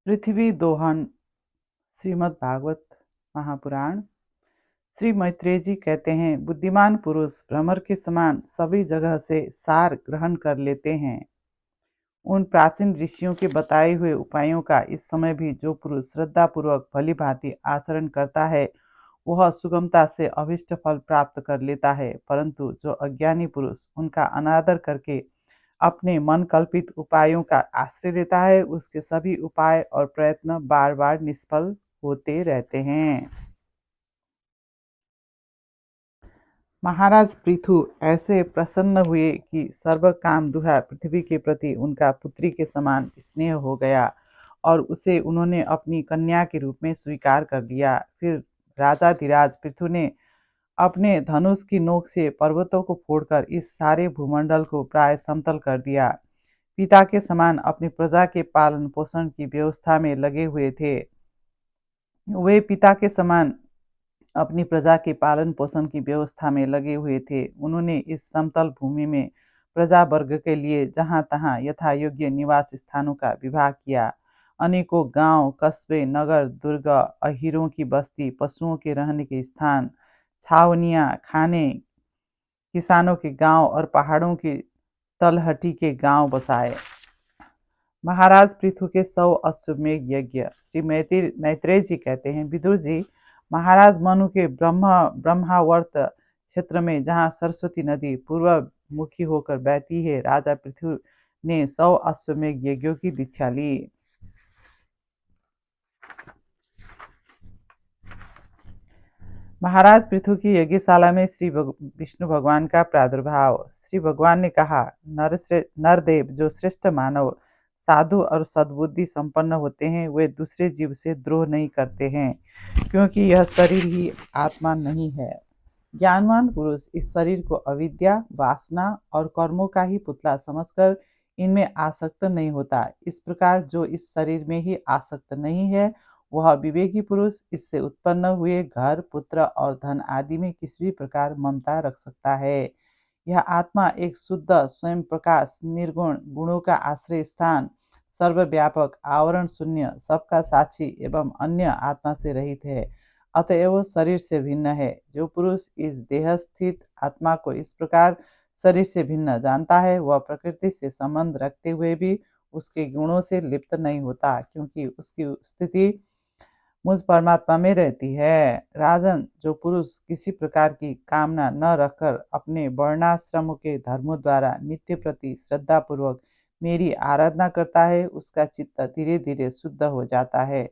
पृथ्वी दोहन श्रीमद् भागवत महापुराण। श्री मैत्रेय जी कहते हैं, बुद्धिमान पुरुष भ्रमर के समान सभी जगह से सार ग्रहण कर लेते हैं। उन प्राचीन ऋषियों के बताए हुए उपायों का इस समय भी जो पुरुष श्रद्धापूर्वक भली भांति आचरण करता है वह सुगमता से अभिष्ट फल प्राप्त कर लेता है, परंतु जो अज्ञानी पुरुष उनका अनादर करके अपने मन कल्पित उपायों का आश्रय लेता है उसके सभी उपाय और प्रयत्न बार बार निष्फल होते रहते हैं। महाराज पृथु ऐसे प्रसन्न हुए कि सर्व काम दुहा पृथ्वी के प्रति उनका पुत्री के समान स्नेह हो गया और उसे उन्होंने अपनी कन्या के रूप में स्वीकार कर लिया। फिर राजाधिराज पृथु ने अपने धनुष की नोक से पर्वतों को फोड़कर इस सारे भूमंडल को प्राय समतल कर दिया। पिता के समान अपनी प्रजा के पालन पोषण की व्यवस्था में लगे हुए थे। वे पिता के समान अपनी प्रजा के पालन पोषण की व्यवस्था में लगे हुए थे। उन्होंने इस समतल भूमि में प्रजा वर्ग के लिए जहाँ तहाँ यथा योग्य निवास स्थानों का विभाग किया। अनेकों गांव, कस्बे, नगर, दुर्ग, अहीरों की बस्ती, पशुओं के रहने के स्थान, छावनियाँ, खाने, किसानों के गांव और पहाड़ों की तलहटी के गांव बसाए। महाराज पृथु के 100 अश्वमेघ यज्ञ। श्री मैत्रेय जी कहते हैं, विदुर जी, महाराज मनु के ब्रह्मावर्त क्षेत्र में जहाँ सरस्वती नदी पूर्व मुखी होकर बहती है, राजा पृथु ने 100 अश्वमेघ यज्ञों की दीक्षा ली। महाराज पृथु की यज्ञशाला में श्री विष्णु भगवान का प्रादुर्भाव। श्री भगवान ने कहा, नरदेव जो श्रेष्ठ मानव, साधु और सद्बुद्धि संपन्न होते हैं वे दूसरे जीव से द्रोह नहीं करते हैं, क्योंकि यह शरीर ही आत्मा नहीं है। ज्ञानवान पुरुष इस शरीर को अविद्या, वासना और कर्मों का ही पुतला समझकर इनमें आसक्त नहीं होता। इस प्रकार जो इस शरीर में ही आसक्त नहीं है वह विवेकी पुरुष इससे उत्पन्न हुए घर, पुत्र और धन आदि में किसी भी प्रकार ममता रख सकता है। यह आत्मा एक शुद्ध स्वयं प्रकाश, निर्गुण, गुणों का आश्रय स्थान, सर्वव्यापक, आवरण शून्य, सबका साक्षी एवं अन्य आत्मा से रहित है, अतएव शरीर से भिन्न है। जो पुरुष इस देह स्थित आत्मा को इस प्रकार शरीर से भिन्न जानता है वह प्रकृति से संबंध रखते हुए भी उसके गुणों से लिप्त नहीं होता, क्योंकि उसकी स्थिति मुझ परमात्मा में रहती है। राजन, जो पुरुष किसी प्रकार की कामना न रखकर अपने वर्णाश्रम के धर्मों द्वारा नित्य प्रति श्रद्धा पूर्वक मेरी आराधना करता है उसका चित्त धीरे धीरे शुद्ध हो जाता है।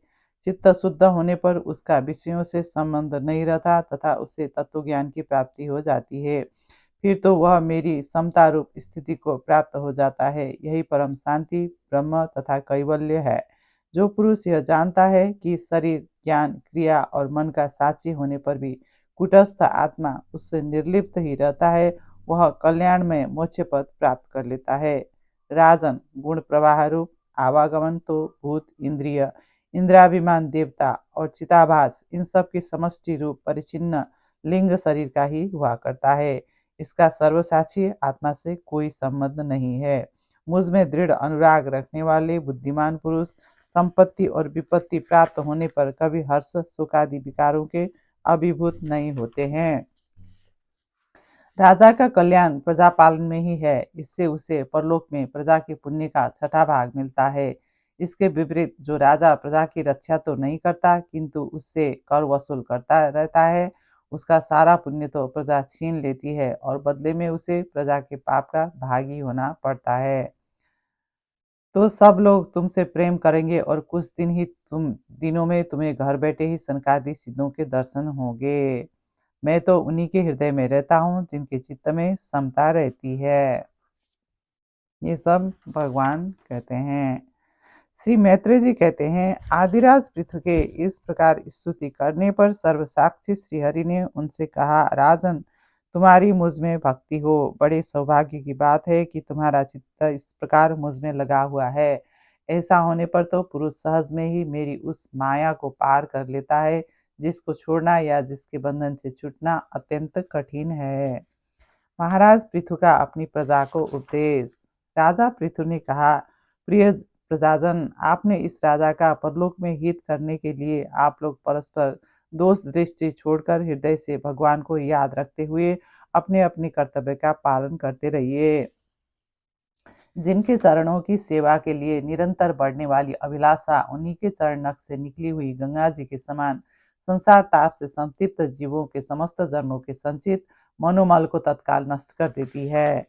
चित्त शुद्ध होने पर उसका विषयों से संबंध नहीं रहता तथा उससे तत्वज्ञान की प्राप्ति हो जाती है। फिर तो वह मेरी समता रूप स्थिति को प्राप्त हो जाता है। यही परम शांति, ब्रह्म तथा कैवल्य है। जो पुरुष यह जानता है कि शरीर, ज्ञान, क्रिया और मन का साक्षी होने पर भी कुटस्थ आत्मा उससे निर्लिप्त ही रहता है, वह कल्याण में मोक्ष पद प्राप्त कर लेता है। राजन, गुण प्रवाह रूप आवागमन तो भूत, इंद्रिय, इंद्राभिमान, देवता और चिताभास इन सब की समष्टि रूप परिचिन्न लिंग शरीर का ही हुआ करता है। इसका सर्वसाक्षी आत्मा से कोई संबंध नहीं है। मुझ में दृढ़ अनुराग रखने वाले बुद्धिमान पुरुष संपत्ति और विपत्ति प्राप्त होने पर कभी हर्ष, सुख आदि विकारों के अभिभूत नहीं होते हैं। राजा का कल्याण प्रजा पालन में ही है, इससे उसे परलोक में प्रजा के पुण्य का 6ठा भाग मिलता है। इसके विपरीत जो राजा प्रजा की रक्षा तो नहीं करता किंतु उससे कर वसूल करता रहता है, उसका सारा पुण्य तो प्रजा छीन लेती है और बदले में उसे प्रजा के पाप का भागी होना पड़ता है। तो सब लोग तुमसे प्रेम करेंगे और कुछ दिनों में तुम्हें घर बैठे ही सनकादि सिद्धों के दर्शन होंगे। मैं तो उन्हीं के हृदय में रहता हूँ जिनके चित्त में समता रहती है। ये सब भगवान कहते हैं। श्री मैत्रेय जी कहते हैं, आदिराज पृथु के इस प्रकार स्तुति करने पर सर्वसाक्षी श्रीहरि ने उनसे कहा, राजन, तुम्हारी मुझ में भक्ति हो। बड़े सौभाग्य की बात है कि तुम्हारा चित्त इस प्रकार मुझ में लगा हुआ है। ऐसा होने पर तो पुरुष सहज में ही मेरी उस माया को पार कर लेता है जिसको छोड़ना या जिसके बंधन से छूटना अत्यंत कठिन है। महाराज पृथु का अपनी प्रजा को उपदेश। राजा पृथु ने कहा, प्रिय प्रजाजन, आपने इस राजा का परलोक में हित करने के लिए आप लोग परस्पर दोष दृष्टि छोड़कर हृदय से भगवान को याद रखते हुए अपने अपने कर्तव्य का पालन करते रहिए। जिनके चरणों की सेवा के लिए निरंतर बढ़ने वाली अभिलाषा उन्हीं के चरण नख से निकली हुई गंगा जी के समान संसार ताप से संतप्त जीवों के समस्त जन्मों के संचित मनोमल को तत्काल नष्ट कर देती है।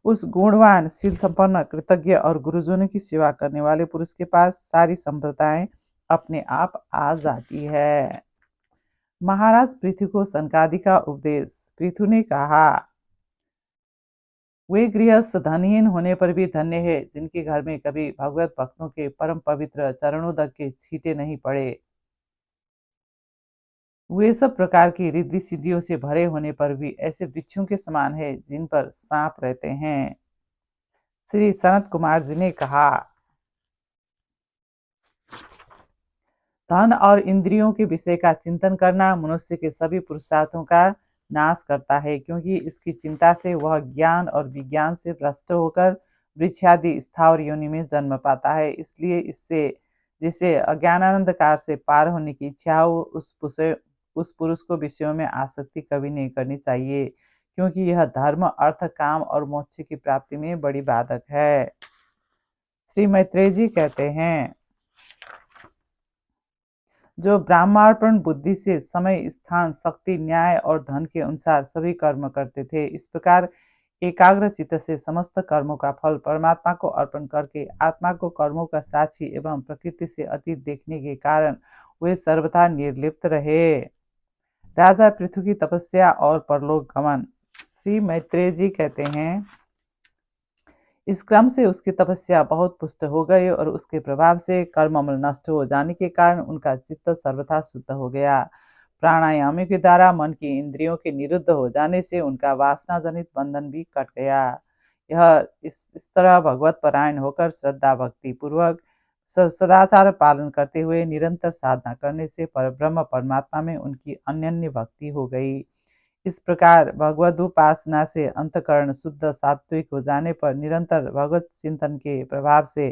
उस गुणवान, शील संपन्न, कृतज्ञ और गुरुजनों की सेवा करने वाले पुरुष के पास सारी संपदाएं अपने आप आ जाती है। महाराज पृथु को सनकादि का उपदेश। पृथु ने कहा, वे गृहस्थ धनहीन होने पर भी धन्य है जिनके घर में कभी भगवत भक्तों के परम पवित्र चरणोदक के छींटे नहीं पड़े। वे सब प्रकार की रिद्धि सिद्धियों से भरे होने पर भी ऐसे वृक्षों के समान है जिन पर सांप रहते हैं। श्री सनत कुमार जी ने कहा, धन और इंद्रियों के विषय का चिंतन करना मनुष्य के सभी पुरुषार्थों का नाश करता है, क्योंकि इसकी चिंता से वह ज्ञान और विज्ञान से भ्रष्ट होकर वृक्षादि स्थावर योनि में जन्म पाता है। इसलिए इससे जिसे अज्ञानांधकार से पार होने की इच्छा हो उस पुरुष को विषयों में आसक्ति कभी नहीं करनी चाहिए, क्योंकि यह धर्म, अर्थ, काम और मोक्ष की प्राप्ति में बड़ी बाधक है। श्री मैत्रेय जी कहते हैं, जो ब्राह्मणार्पण बुद्धि से समय, स्थान, शक्ति, न्याय और धन के अनुसार सभी कर्म करते थे, इस प्रकार एकाग्र चित्त से समस्त कर्मों का फल परमात्मा को अर्पण करके आत्मा को कर्मों का साक्षी एवं प्रकृति से अतीत देखने के कारण वे सर्वथा निर्लिप्त रहे। राजा पृथु की तपस्या और परलोक गमन। श्री मैत्रेय जी कहते हैं, इस क्रम से उसकी तपस्या बहुत पुष्ट हो गई और उसके प्रभाव से कर्ममल नष्ट हो जाने के कारण उनका चित्त सर्वथा शुद्ध हो गया। प्राणायाम के द्वारा मन की इंद्रियों के निरुद्ध हो जाने से उनका वासना जनित बंधन भी कट गया। यह इस तरह भगवत परायण होकर श्रद्धा भक्ति पूर्वक सदाचार पालन करते हुए निरंतर साधना करने से परब्रह्म परमात्मा में उनकी अनन्य भक्ति हो गई। इस प्रकार भगवदुपासना से अंतःकरण शुद्ध सात्विक हो जाने पर निरंतर भगवत चिंतन के प्रभाव से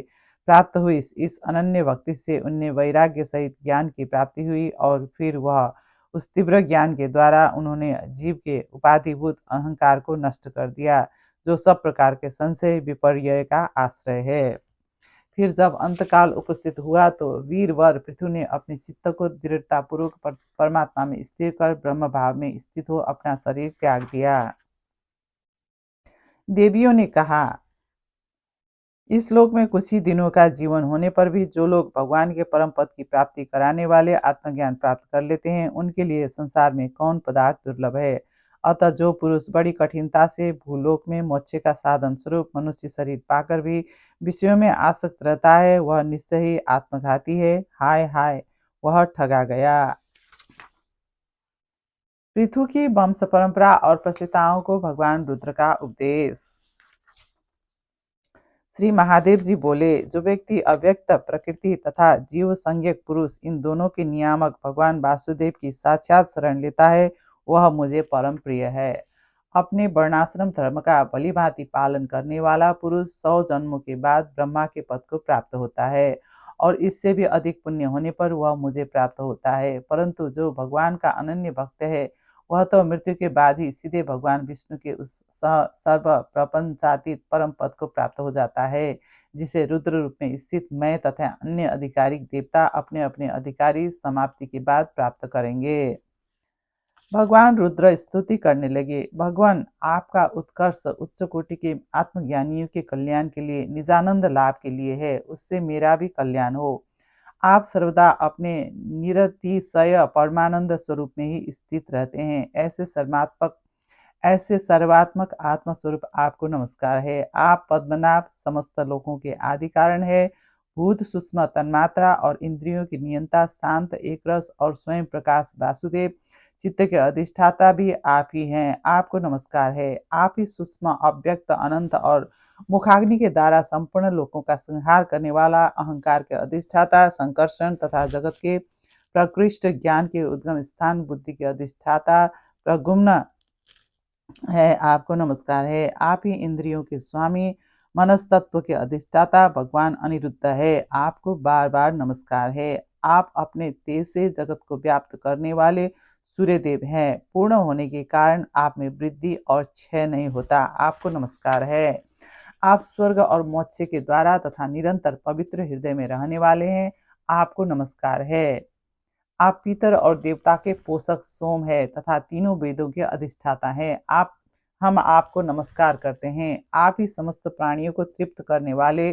प्राप्त हुई इस अनन्य भक्ति से उन्हें वैराग्य सहित ज्ञान की प्राप्ति हुई और फिर वह उस तीव्र ज्ञान के द्वारा उन्होंने जीव के उपाधिभूत अहंकार को नष्ट कर दिया, जो सब प्रकार के संशय विपर्यय का आश्रय है। फिर जब अंतकाल उपस्थित हुआ तो वीरवर पृथु ने अपने चित्त को दृढ़तापूर्वक परमात्मा में स्थिर कर ब्रह्म भाव में स्थित हो अपना शरीर त्याग दिया। देवियों ने कहा, इस लोक में कुछ ही दिनों का जीवन होने पर भी जो लोग भगवान के परम पद की प्राप्ति कराने वाले आत्मज्ञान प्राप्त कर लेते हैं, उनके लिए संसार में कौन पदार्थ दुर्लभ है। अतः जो पुरुष बड़ी कठिनता से भूलोक में मोक्ष का साधन स्वरूप मनुष्य शरीर पाकर भी विषयों में आसक्त रहता है, वह निश्चय ही आत्मघाती है। हाय हाय, वह ठगा गया। पृथु की वंश परंपरा और प्रसिद्धाओं को भगवान रुद्र का उपदेश। श्री महादेव जी बोले, जो व्यक्ति अव्यक्त प्रकृति तथा जीव संज्ञक पुरुष इन दोनों के नियामक भगवान वासुदेव की साक्षात शरण लेता है, वह मुझे परम प्रिय है। अपने वर्णाश्रम धर्म का भलीभांति पालन करने वाला पुरुष 100 जन्मों के बाद ब्रह्मा के पद को प्राप्त होता है और इससे भी अधिक पुण्य होने पर वह मुझे प्राप्त होता है। परंतु जो भगवान का अनन्य भक्त है, वह तो मृत्यु के बाद ही सीधे भगवान विष्णु के उस सर्व प्रपंचातीत परम पद को प्राप्त हो जाता है, जिसे रुद्र रूप में स्थित मैं तथा अन्य अधिकारिक देवता अपने अपने अधिकारी समाप्ति के बाद प्राप्त करेंगे। भगवान रुद्र स्तुति करने लगे, भगवान आपका उत्कर्ष उच्च कोटि के आत्मज्ञानियों के कल्याण के लिए, निजानंद लाभ के लिए है, उससे मेरा भी कल्याण हो। आप सर्वदा अपने निरतिशय परमानंद स्वरूप में ही स्थित रहते हैं। ऐसे सर्वात्मक आत्मस्वरूप आपको नमस्कार है। आप पद्मनाभ समस्त लोकों के आदि कारण है। भूत सूक्ष्म तन्मात्रा और इंद्रियों की नियंता, शांत, एक रस और स्वयं प्रकाश वासुदेव चित्त के अधिष्ठाता भी आप ही हैं। आपको नमस्कार है। आप ही सूक्ष्म, अव्यक्त, अनंत और मुखाग्नि के द्वारा संपूर्ण लोकों का संहार करने वाला, अहंकार के अधिष्ठाता, संकर्षण तथा जगत के प्रकृष्ट ज्ञान के उद्गम स्थान, बुद्धि के अधिष्ठाता प्रगुम्न है। आपको नमस्कार है। आप ही इंद्रियों के स्वामी, मनस्तत्व के अधिष्ठाता भगवान अनिरुद्ध है, आपको बार बार नमस्कार है। आप अपने तेज से जगत को व्याप्त करने वाले सूर्यदेव हैं। पूर्ण होने के कारण आप में वृद्धि और क्षय नहीं होता। आपको नमस्कार है। आप स्वर्ग और मोक्ष के द्वारा तथा निरंतर पवित्र हृदय में रहने वाले हैं। आपको नमस्कार है। आप पितर और देवता के पोषक सोम है तथा तीनों वेदों के अधिष्ठाता हैं। हम आपको नमस्कार करते हैं। आप ही समस्त प्राणियों को तृप्त करने वाले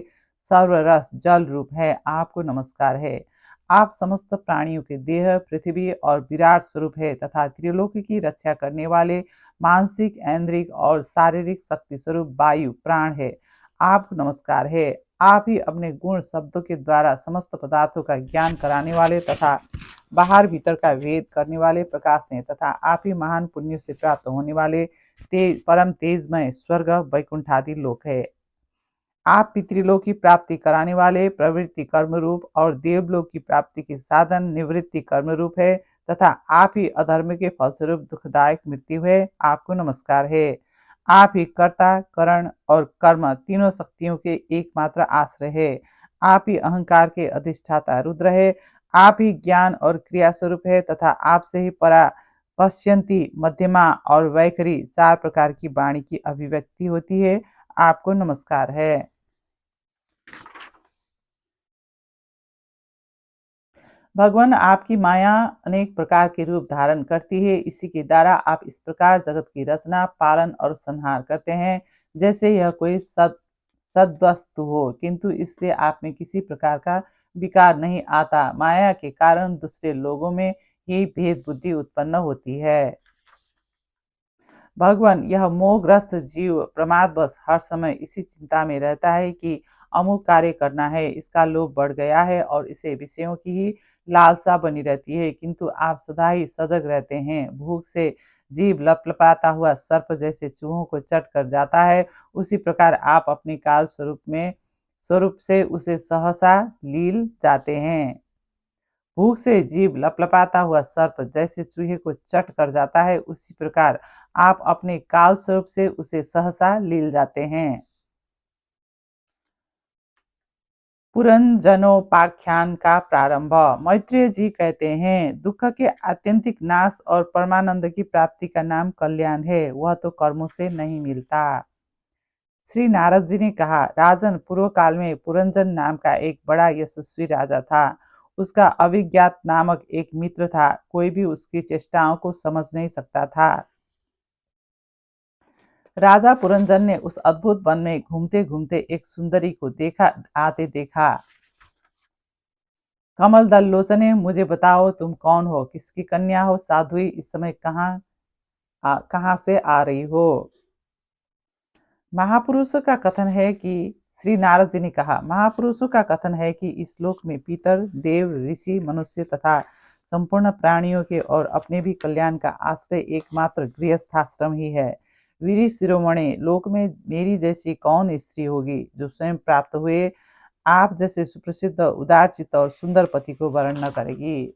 सर्वरस जल रूप है। आपको नमस्कार है। आप समस्त प्राणियों के देह पृथ्वी और विराट स्वरूप है तथा त्रिलोक की रक्षा करने वाले मानसिक ऐन्द्रिक और शारीरिक शक्ति स्वरूप वायु प्राण है। आपको नमस्कार है। आप ही अपने गुण शब्दों के द्वारा समस्त पदार्थों का ज्ञान कराने वाले तथा बाहर भीतर का भेद करने वाले प्रकाश हैं तथा आप ही महान पुण्य से प्राप्त होने वाले परम तेजमय स्वर्ग वैकुंठ आदि लोक है। आप पितृलोक की प्राप्ति कराने वाले प्रवृत्ति कर्म रूप और देवलोक की प्राप्ति के साधन निवृत्ति कर्म रूप है तथा आप ही अधर्म के फलस्वरूप दुखदायक मृत्यु है। आपको नमस्कार है। आप ही कर्ता करण और कर्म तीनों शक्तियों के एकमात्र आश्रय है। आप ही अहंकार के अधिष्ठाता रुद्र है। आप ही ज्ञान और क्रिया स्वरूप है तथा आपसे ही परा पश्यंती मध्यमा और वैखरी चार प्रकार की वाणी की अभिव्यक्ति होती है। आपको नमस्कार है। भगवान आपकी माया अनेक प्रकार के रूप धारण करती है। इसी के द्वारा आप इस प्रकार जगत की रचना पालन और संहार करते हैं जैसे यह कोई सद्वस्तु हो, किंतु इससे आप में किसी प्रकार का विकार नहीं आता। माया के कारण दूसरे लोगों में ही भेद बुद्धि उत्पन्न होती है। भगवान यह मोहग्रस्त जीव प्रमादवश हर समय इसी चिंता में रहता है कि अमुक कार्य करना है, इसका लोभ बढ़ गया है और इसे विषयों की ही लालसा बनी रहती है, किंतु आप सदा ही सजग रहते हैं। भूख से जीव लपलपाता हुआ सर्प जैसे चूहों को चट कर जाता है, उसी प्रकार आप अपने काल स्वरूप से उसे सहसा लील जाते हैं। भूख से जीव लपलपाता हुआ सर्प जैसे चूहे को चट कर जाता है, उसी प्रकार आप अपने काल स्वरूप से उसे सहसा लील जाते हैं। पुरंजनोपाख्यान का प्रारंभ। मैत्रेय जी कहते हैं, दुख के आत्यंतिक नाश और परमानंद की प्राप्ति का नाम कल्याण है, वह तो कर्मों से नहीं मिलता। श्री नारद जी ने कहा, राजन, पूर्व काल में पुरंजन नाम का एक बड़ा यशस्वी राजा था। उसका अभिज्ञात नामक एक मित्र था। कोई भी उसकी चेष्टाओं को समझ नहीं सकता था। राजा पुरंजन ने उस अद्भुत वन में घूमते घूमते एक सुंदरी को देखा। कमल दल लोचने, मुझे बताओ तुम कौन हो, किसकी कन्या हो, साध्वी, इस समय कहाँ से आ रही हो। महापुरुषों का कथन है कि श्री नारद जी ने कहा, महापुरुषों का कथन है कि इस लोक में पितर देव ऋषि मनुष्य तथा संपूर्ण प्राणियों के और अपने भी कल्याण का आश्रय एकमात्र गृहस्थाश्रम ही है। वीर शिरोमणि, लोक में मेरी जैसी कौन स्त्री होगी जो स्वयं प्राप्त हुए आप जैसे सुप्रसिद्ध उदारचित्त और सुंदर पति को वर्ण न करेगी।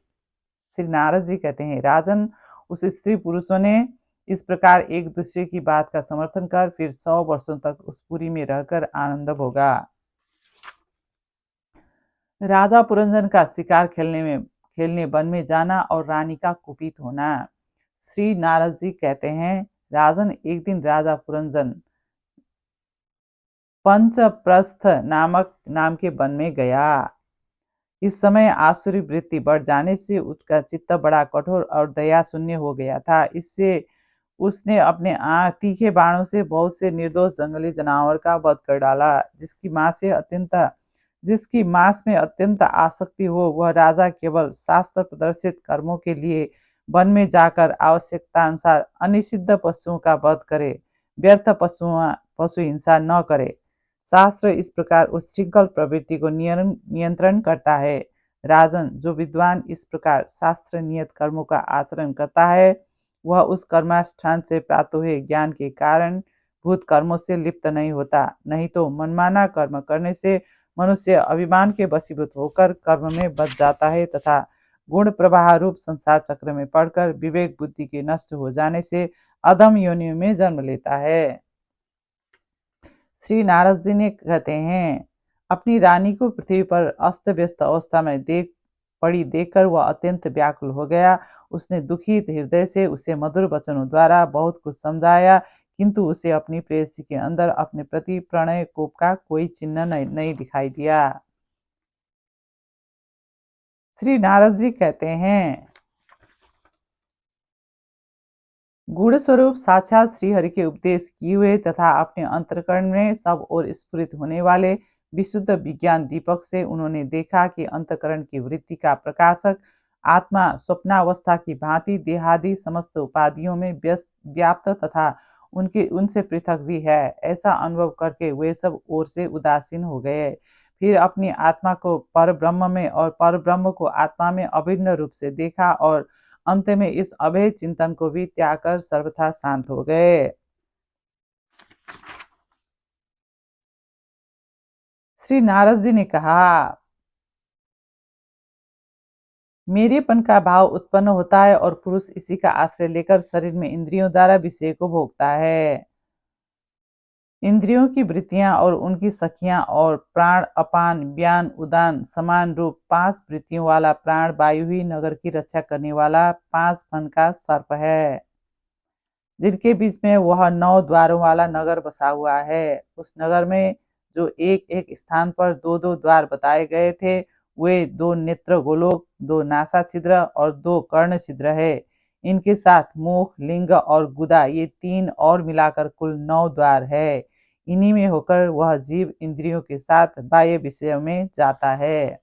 श्री नारद जी कहते हैं, राजन, उस स्त्री पुरुषों ने इस प्रकार एक दूसरे की बात का समर्थन कर फिर 100 वर्षों तक उस पुरी में रहकर आनंद भोगा। राजा पुरंजन का शिकार खेलने वन में जाना और रानी का कुपित होना। श्री नारद जी कहते हैं, राजन, एक दिन राजा पुरंजन पंचप्रस्थ नाम के वन में गया। इस समय आसुरी वृत्ति बढ़ जाने से उसका चित्त बड़ा कठोर और दया शून्य हो गया था। इससे उसने अपने तीखे बाणों से बहुत से निर्दोष जंगली जानवर का वध कर डाला। जिसकी मांस में अत्यंत आसक्ति हो, वह राजा केवल शास्त्र प्रदर्शित कर्मों के लिए वन में जाकर आवश्यकता अनुसार अनिषिद्ध पशुओं का वध करे, व्यर्थ पशु हिंसा न करे। शास्त्र इस प्रकार उच्छृंखल प्रवृत्ति को नियंत्रण करता है। राजन, जो विद्वान इस प्रकार शास्त्र नियत कर्मों का आचरण करता है, वह उस कर्मानुष्ठान से प्राप्त हुए ज्ञान के कारण भूत कर्मों से लिप्त नहीं होता। नहीं तो मनमाना कर्म करने से मनुष्य अभिमान के वशीभूत होकर कर्म में बच जाता है तथा गुण प्रवाह रूप संसार चक्र में पड़कर विवेक बुद्धि के नष्ट हो जाने से अधम योनियों में जन्म लेता है। श्री नारद जी ने कहते हैं, अपनी रानी को पृथ्वी पर अस्त व्यस्त अवस्था में देखकर वह अत्यंत व्याकुल हो गया। उसने दुखित हृदय से उसे मधुर वचनों द्वारा बहुत कुछ समझाया, किंतु उसे अपनी प्रेयसी के अंदर अपने प्रति प्रणय कोप का कोई चिन्ह नहीं दिखाई दिया। श्री नारद जी कहते हैं, गुण स्वरूप साक्षात श्रीहरि के उपदेश किए हुए तथा अपने अंतःकरण में सब ओर स्फुरित होने वाले विशुद्ध विज्ञान दीपक से उन्होंने देखा कि अंतःकरण की वृत्ति का प्रकाशक आत्मा स्वप्नावस्था की भांति देहादि समस्त उपाधियों में व्यस्त व्याप्त तथा उनके उनसे पृथक भी है। ऐसा अनुभव करके वे सब ओर से उदासीन हो गए। फिर अपनी आत्मा को पर ब्रह्म में और पर ब्रह्म को आत्मा में अभिन्न रूप से देखा और अंत में इस अभेद चिंतन को भी त्याग कर सर्वथा शांत हो गए। श्री नारद जी ने कहा, मेरेपन का भाव उत्पन्न होता है और पुरुष इसी का आश्रय लेकर शरीर में इंद्रियों द्वारा विषय को भोगता है। इंद्रियों की वृत्तियां और उनकी सखियां और प्राण अपान व्यान उदान समान रूप 5 वृत्तियों वाला प्राण वायु ही नगर की रक्षा करने वाला 5 फन का सर्प है, जिनके बीच में वह 9 द्वारों वाला नगर बसा हुआ है। उस नगर में जो एक एक स्थान पर 2 2 द्वार बताए गए थे, वे 2 नेत्र गोलोक, 2 नासा छिद्र और 2 कर्ण छिद्र है। इनके साथ मुख, लिंग और गुदा, ये 3 और मिलाकर कुल 9 द्वार है। इन्हीं में होकर वह जीव इंद्रियों के साथ बाह्य विषयों में जाता है।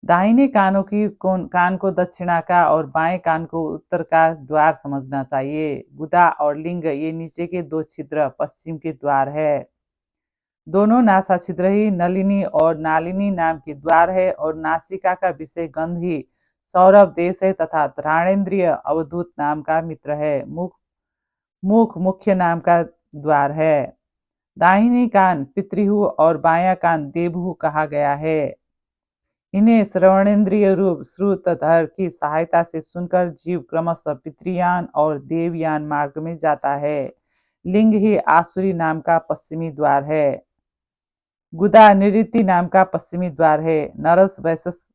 दाहिने कान को दक्षिणा का और बाएं कान को उत्तर का द्वार समझना चाहिए। गुदा और लिंग, ये नीचे के 2 छिद्र पश्चिम के द्वार है। दोनों नासा छिद्र ही नलिनी और नालिनी नाम के द्वार है और नासिका का विषय गंध ही सौरभ देश है तथा घ्राणेन्द्रिय अवधूत नाम का मित्र है। मुख मुख मुख्य नाम का द्वार है। दाहिनी कान पितृहु और बायां कान देवहु कहा गया है। इन्हें श्रवणेन्द्रिय रूप श्रुतधर की सहायता से सुनकर जीव क्रमशः पितृयान और देवयान मार्ग में जाता है। लिंग ही आसुरी नाम का पश्चिमी द्वार है। गुदा निऋति नाम का पश्चिमी द्वार है। नरस वैशस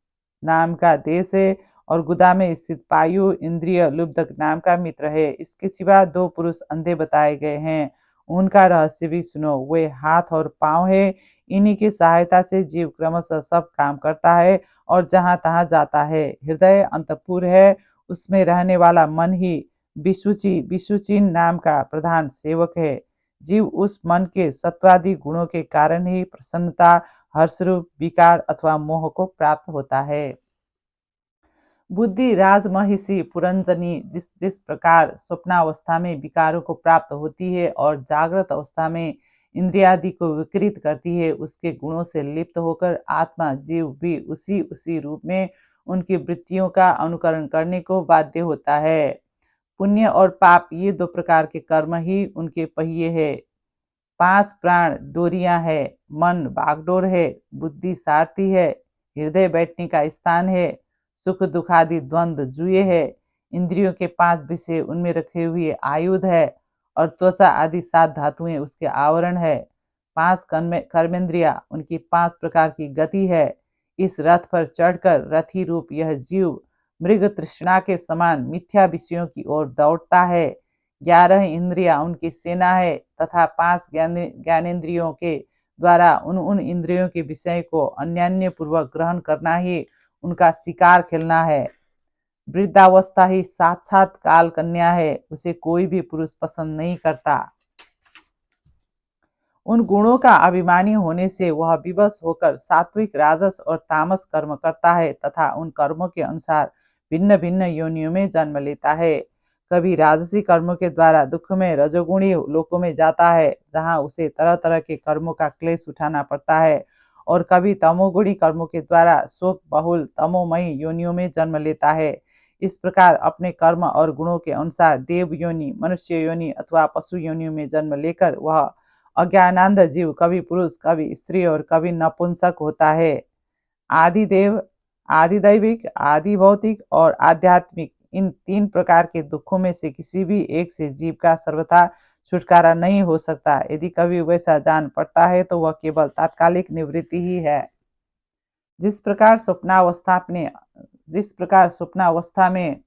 नाम का देश है और गुदा में स्थित पायु इंद्रिय लुब्धक नाम का मित्र है। इसके सिवा 2 पुरुष अंधे बताए गए हैं, उनका रहस्य भी सुनो। वे हाथ और पांव है। इन्हीं की सहायता से जीव क्रमशः सब काम करता है और जहां तहां जाता है। हृदय अंतपुर है, उसमें रहने वाला मन ही विशुचि नाम का प्रधान सेवक है। जीव उस मन के सत्वादि गुणों के कारण ही प्रसन्नता, हर्षरूप विकार अथवा मोह को प्राप्त होता है। बुद्धि राजमहिषी पुरंजनी जिस जिस प्रकार स्वप्नावस्था में विकारों को प्राप्त होती है और जागृत अवस्था में इंद्रियादि को विकृत करती है, उसके गुणों से लिप्त होकर आत्मा जीव भी उसी उसी रूप में उनकी वृत्तियों का अनुकरण करने को बाध्य होता है। पुण्य और पाप, ये 2 प्रकार के कर्म ही उनके पहिए है। 5 प्राण डोरियां है। मन बागडोर है। बुद्धि सारथी है। हृदय बैठने का स्थान है। सुख दुखादि द्वंद्व जुए है। इंद्रियों के 5 विषय उनमें रखे हुए आयुध है और त्वचा आदि 7 धातुएं उसके आवरण है। 5 कर्मेंद्रिया, उनकी 5 प्रकार की गति है। इस रथ पर चढ़कर रथी रूप यह जीव मृग तृष्णा के समान मिथ्या विषयों की ओर दौड़ता है। 11 इंद्रियां उनकी सेना है तथा 5 ज्ञानेंद्रियों के द्वारा उन उन इंद्रियों के विषय को अन्यान्य पूर्वक ग्रहण करना ही उनका शिकार खेलना है। वृद्धावस्था ही साक्षात काल कन्या है, उसे कोई भी पुरुष पसंद नहीं करता। उन गुणों का अभिमानी होने से वह विवश होकर सात्विक, राजस और तामस कर्म करता है तथा उन कर्मों के अनुसार भिन्न भिन्न योनियों में जन्म लेता है। कभी राजसी कर्मों के द्वारा दुख में रजोगुणी लोकों में जाता है, जहां उसे तरह तरह के कर्मों का क्लेश उठाना पड़ता है, और कभी तमोगुणी कर्मों के द्वारा शोक बहुल तमोमयी योनियों में जन्म लेता है। इस प्रकार अपने कर्म और गुणों के अनुसार देव योनि, मनुष्य योनि अथवा पशु योनियों में जन्म लेकर वह अज्ञानांध जीव कभी पुरुष, कभी स्त्री और कभी नपुंसक होता है। आदिदेव, आदिदैविक, आदि भौतिक और आध्यात्मिक, इन 3 प्रकार के दुखों में से किसी भी एक से जीव का सर्वथा छुटकारा नहीं हो सकता। यदि कभी वैसा जान पड़ता है तो वह केवल तात्कालिक निवृत्ति ही है। जिस प्रकार स्वप्नावस्था में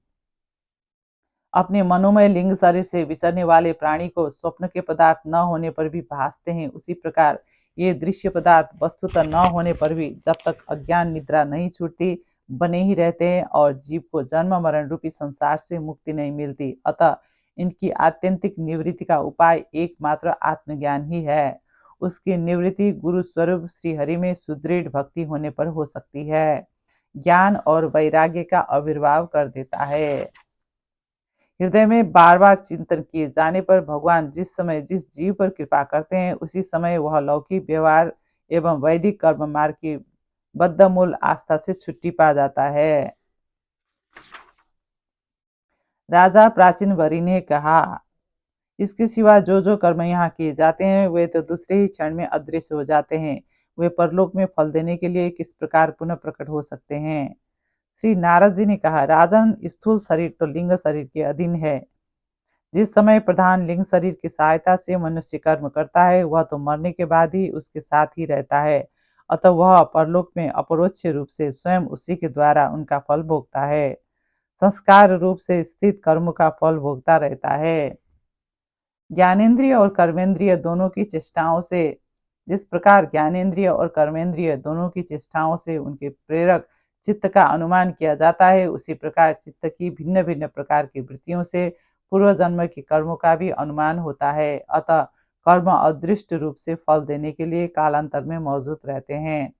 अपने मनोमय लिंग शरीर से विचरने वाले प्राणी को स्वप्न के पदार्थ न होने पर भी भासते हैं, उसी प्रकार ये दृश्य पदार्थ वस्तुतः न होने पर भी जब तक अज्ञान निद्रा नहीं छूटती बने ही रहते हैं और जीव को जन्म मरण रूपी संसार से मुक्ति नहीं मिलती। अतः इनकी आत्यंतिक निवृत्ति का उपाय एकमात्र आत्मज्ञान ही है। उसकी निवृत्ति गुरु स्वरूप श्रीहरि में सुदृढ़ भक्ति होने पर हो सकती है। ज्ञान और वैराग्य का आविर्भाव कर देता है। हृदय में बार बार चिंतन किए जाने पर भगवान जिस समय जिस जीव पर कृपा करते हैं उसी समय वह लौकिक व्यवहार एवं वैदिक कर्म मार्ग की बद्धमूल आस्था से छुट्टी पा जाता है। राजा प्राचीन वरी ने कहा, इसके सिवा जो जो कर्म यहाँ किए जाते हैं वे तो दूसरे ही क्षण में अदृश्य हो जाते हैं। वे परलोक में फल देने के लिए किस प्रकार पुनः प्रकट हो सकते हैं। श्री नारद जी ने कहा, राजन, स्थूल शरीर तो लिंग शरीर के अधीन है। जिस समय प्रधान लिंग शरीर की सहायता से मनुष्य कर्म करता है वह तो मरने के बाद ही उसके साथ ही रहता है। अतः वह परलोक में अपरोक्ष रूप से स्वयं उसी के द्वारा उनका फल भोगता है। संस्कार रूप से स्थित कर्म का फल भोगता रहता है। ज्ञानेंद्रिय और कर्मेंद्रिय दोनों की चेष्टाओं से जिस प्रकार ज्ञानेंद्रिय और कर्मेंद्रिय दोनों की चेष्टाओं से उनके प्रेरक चित्त का अनुमान किया जाता है, उसी प्रकार चित्त की भिन्न भिन्न प्रकार की वृत्तियों से पूर्व जन्म के कर्मों का भी अनुमान होता है। अतः कर्म अदृष्ट रूप से फल देने के लिए कालांतर में मौजूद रहते हैं।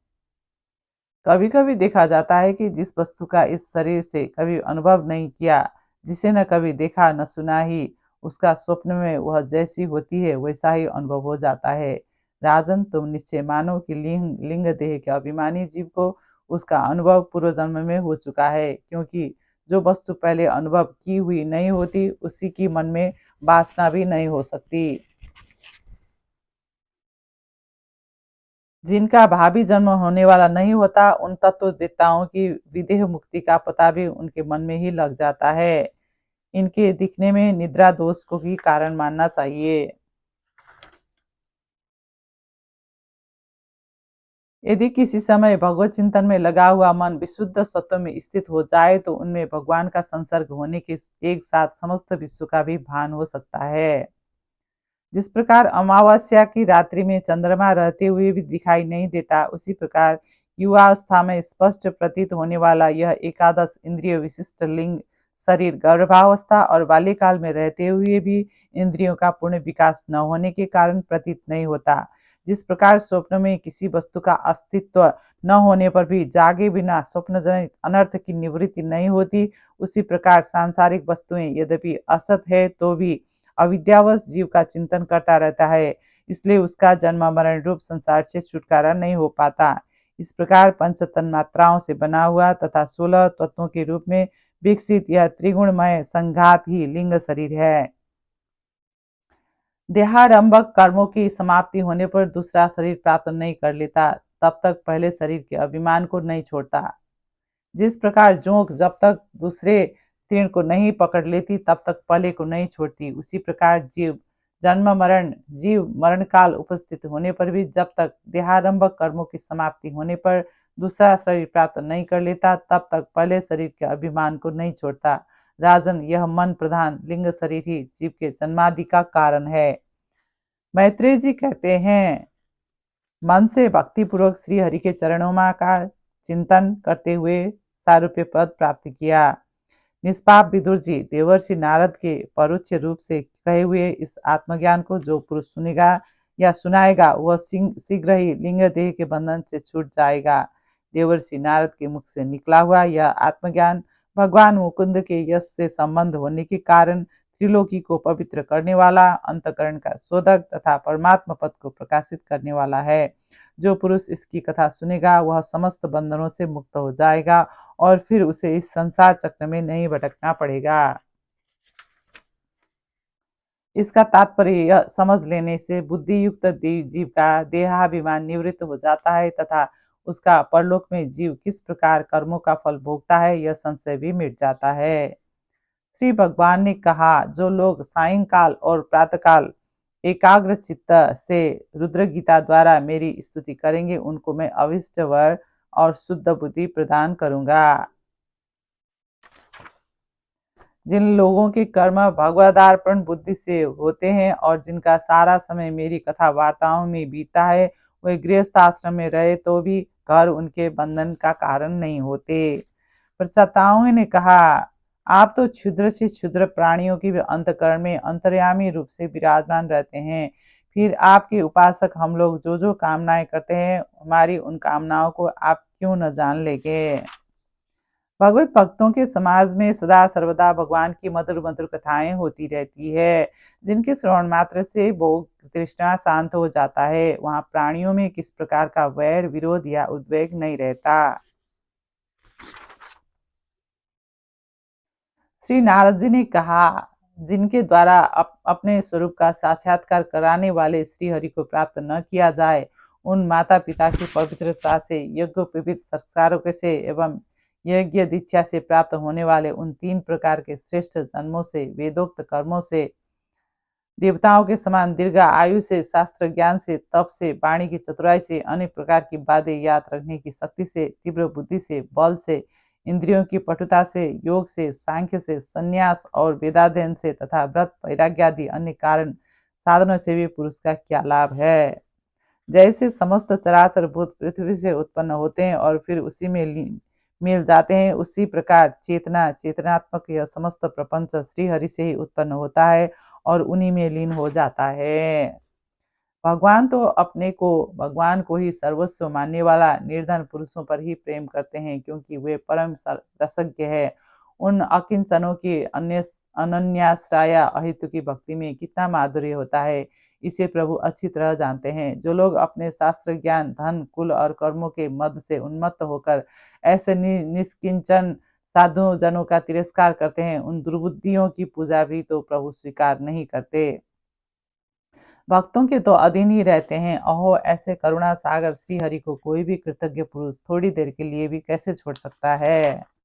कभी कभी देखा जाता है कि जिस वस्तु का इस शरीर से कभी अनुभव नहीं किया, जिसे न कभी देखा न सुना ही, उसका स्वप्न में वह जैसी होती है वैसा ही अनुभव हो जाता है। राजन, तुम निश्चय मानो कि लिंग लिंग देह के अभिमानी जीव को उसका अनुभव पूर्व जन्म में हो चुका है, क्योंकि जो वस्तु पहले अनुभव की हुई नहीं होती उसी की मन में वासना भी नहीं हो सकती। जिनका भावी जन्म होने वाला नहीं होता उन तत्ववेत्ताओं की विदेह मुक्ति का पता भी उनके मन में ही लग जाता है। इनके दिखने में निद्रा दोष को भी कारण मानना चाहिए। यदि किसी समय भगवत चिंतन में लगा हुआ मन विशुद्ध सत्व में स्थित हो जाए तो उनमें भगवान का संसर्ग होने के एक साथ समस्त विश्व का भी भान हो सकता है। जिस प्रकार अमावस्या की रात्रि में चंद्रमा रहते हुए भी दिखाई नहीं देता, उसी प्रकार युवावस्था में स्पष्ट प्रतीत होने वाला यह एकादश इंद्रिय विशिष्ट लिंग शरीर गर्भावस्था और बाल्यकाल में रहते हुए भी इंद्रियों का पूर्ण विकास न होने के कारण प्रतीत नहीं होता। जिस प्रकार स्वप्न में किसी वस्तु का अस्तित्व न होने पर भी जागे बिना स्वप्न जनित अनर्थ की निवृत्ति नहीं होती, उसी प्रकार सांसारिक वस्तुएं यद्यपि असत है तो भी अविद्यावश जीव का चिंतन करता रहता है, इसलिए उसका जन्म मरण रूप संसार से छुटकारा नहीं हो पाता। इस प्रकार पंच तन्मात्राओं से बना हुआ तथा 16 तत्वों के रूप में विकसित यह त्रिगुणमय संघात ही लिंग शरीर है। देहारंभक कर्मों की समाप्ति होने पर दूसरा शरीर प्राप्त नहीं कर लेता, तब तक पहले शरीर के अभिमान को नहीं छोड़ता। जिस प्रकार जोंक जब तक दूसरे तीर को नहीं पकड़ लेती तब तक पहले को नहीं छोड़ती, उसी प्रकार जीव मरण काल उपस्थित होने पर भी जब तक देहारंभक कर्मों की समाप्ति होने पर दूसरा शरीर प्राप्त नहीं कर लेता तब तक पहले शरीर के अभिमान को नहीं छोड़ता। राजन, यह मन प्रधान लिंग शरीर ही जीव के जन्मादि का कारण है। मैत्रेय जी कहते हैं, मन से भक्ति पूर्वक श्री हरि के चरणों में का चिंतन करते हुए सारूप्य पद प्राप्त किया। निष्पाप विदुर जी, देवर्षि नारद के परोक्ष रूप से कहे हुए इस आत्मज्ञान को जो पुरुष सुनेगा या सुनाएगा वह शीघ्र ही लिंग देह के बंधन से छूट जाएगा। देवर्षि नारद के मुख से निकला हुआ यह आत्मज्ञान भगवान मुकुंद के यश से संबंध होने के कारण त्रिलोकी को पवित्र करने वाला, अंतकरण का शोधक तथा परमात्मा पद को प्रकाशित करने वाला है। जो पुरुष इसकी कथा सुनेगा वह समस्त बंधनों से मुक्त हो जाएगा और फिर उसे इस संसार चक्र में नहीं भटकना पड़ेगा। इसका तात्पर्य यह समझ लेने से बुद्धि युक्त जीव का देहाभिमान निवृत्त हो जाता है तथा उसका परलोक में जीव किस प्रकार कर्मों का फल भोगता है यह संशय भी मिट जाता है। श्री भगवान ने कहा, जो लोग सायंकाल और प्रातःकाल एकाग्र चित्त से रुद्र गीता द्वारा मेरी स्तुति करेंगे, उनको मैं अविष्ट वर और शुद्ध बुद्धि प्रदान करूंगा। जिन लोगों के कर्म भगवदार्पण बुद्धि से होते हैं और जिनका सारा समय मेरी कथा वार्ताओं में बीतता है, वे गृहस्थ आश्रम में रहे तो भी घर उनके बंधन का कारण नहीं होते। प्रचाताओं ने कहा, आप तो क्षुद्र से क्षुद्र प्राणियों के भी अंतःकरण में अंतर्यामी रूप से विराजमान रहते हैं। फिर आपके उपासक हम लोग जो जो कामनाएं करते हैं, हमारी उन कामनाओं को आप क्यों न जान लेंगे। भगवत भक्तों के समाज में सदा सर्वदा भगवान की मधुर मधुर कथाएं होती रहती है, जिनके श्रवण मात्र से भोग तृष्णा शांत हो जाता है। वहाँ प्राणियों में किस प्रकार का वैर विरोध या उद्वेग नहीं रहता। श्री नारद जी ने कहा, जिनके द्वारा अपने स्वरूप का साक्षात्कार कराने वाले श्री हरि को प्राप्त न किया जाए, उन माता पिता की पवित्रता से, यज्ञोपवीत संस्कारों से एवं यज्ञ दीक्षा से प्राप्त होने वाले उन 3 प्रकार के श्रेष्ठ जन्मों से, वेदोक्त कर्मों से, देवताओं के समान दीर्घ आयु से, शास्त्र ज्ञान से, तप से, वाणी की चतुराई से, अनेक प्रकार की बातें याद रखने की शक्ति से, तीव्र बुद्धि से, बल से, इंद्रियों की पटुता से, योग से, सांख्य से, संन्यास और वेदाध्ययन से तथा व्रत वैराग्यादि अन्य कारण साधनों से भी पुरुष का क्या लाभ है। जैसे समस्त चराचर भूत पृथ्वी से उत्पन्न होते हैं और फिर उसी में मिल जाते हैं, उसी प्रकार चेतना चेतनात्मक यह समस्त प्रपंच श्री हरि से ही उत्पन्न होता है और उन्हीं में लीन हो जाता है। भगवान तो अपने को भगवान को ही सर्वस्व मानने वाला निर्धन पुरुषों पर ही प्रेम करते हैं, क्योंकि वे परम रसज्ञ है। उन अकिंचनों की अन्य अनन्याश्राया अहितु की भक्ति में कितना माधुर्य होता है, इसे प्रभु अच्छी तरह जानते हैं। जो लोग अपने शास्त्र ज्ञान, धन, कुल और कर्मों के मद से उन्मत्त होकर ऐसे निष्किंचन साधु जनों का तिरस्कार करते हैं, उन दुर्बुद्धियों की पूजा भी तो प्रभु स्वीकार नहीं करते। भक्तों के तो अधीन ही रहते हैं। अहो, ऐसे करुणा सागर श्री हरि को कोई भी कृतज्ञ पुरुष थोड़ी देर के लिए भी कैसे छोड़ सकता है।